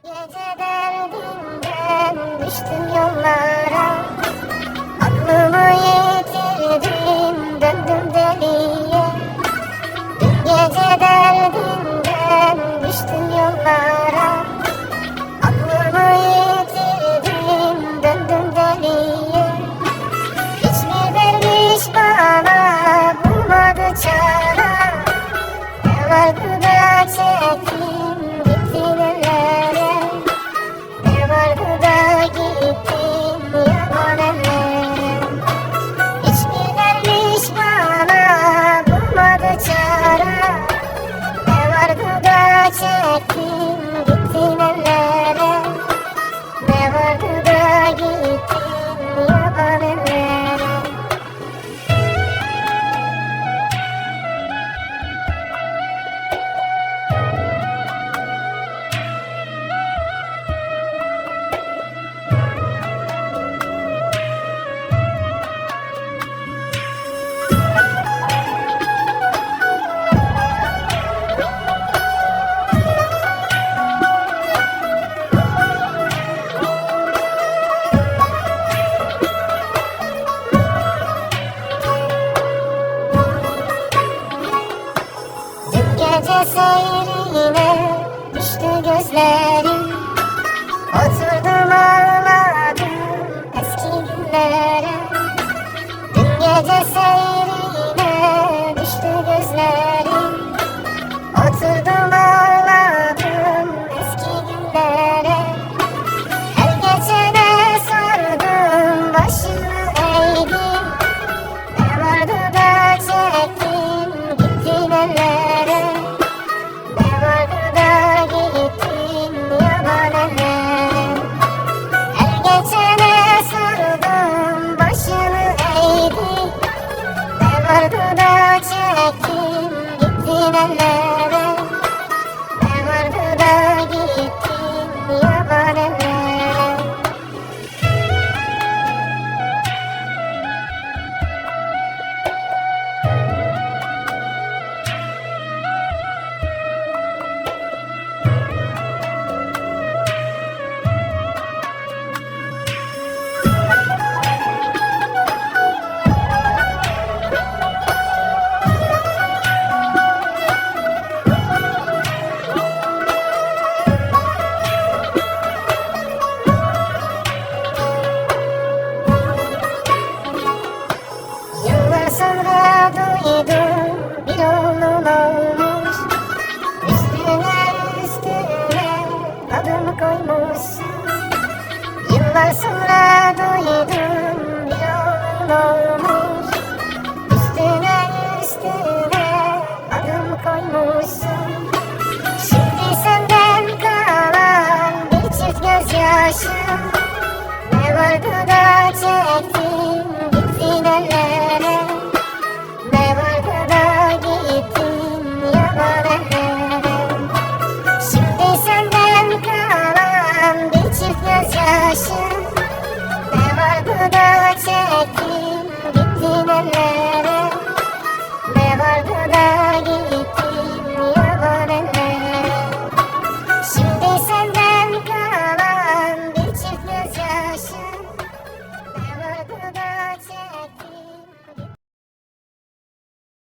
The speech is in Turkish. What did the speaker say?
Gece derdimden düştüm yollara, aklımı yitirdim, döndüm deliye. Dün gece derdimden düştüm yollara, aklımı yitirdim, döndüm deliye. Hiçbir derviş bana bulmadı çare, ne vardı da çektim gittin ellere. Ne vardı da gittin yaban ellere. Hiçbir derviş bana bulmadı çare, ne vardı da çektim gittin ellere. Ne vardı da gittin yaban ellere. Gece seyrine düştü gözlerim, oturdum ağladım eski günlere. Dün gece seyrine düştü gözlerim, oturdum ağladım eski günlere. Her geçene sordum, başımı eğdim, ne vardı da çektim gittin ellere. Ne vardı da gittin yaban ellere. Her geçene sordum, başımı eğdim, ne vardı da çektim gittin ellere. Ne vardı da gittin yaban ellere. Yıllar sonra duydum bir oğlum olmuş, üstüne adımı koymuşsun. Yıllar sonra duydum bir oğlum olmuş, üstüne adımı koymuşsun. Şimdi senden kalan bir çift gözyaşım, ne vardı da çektin gittin ellere.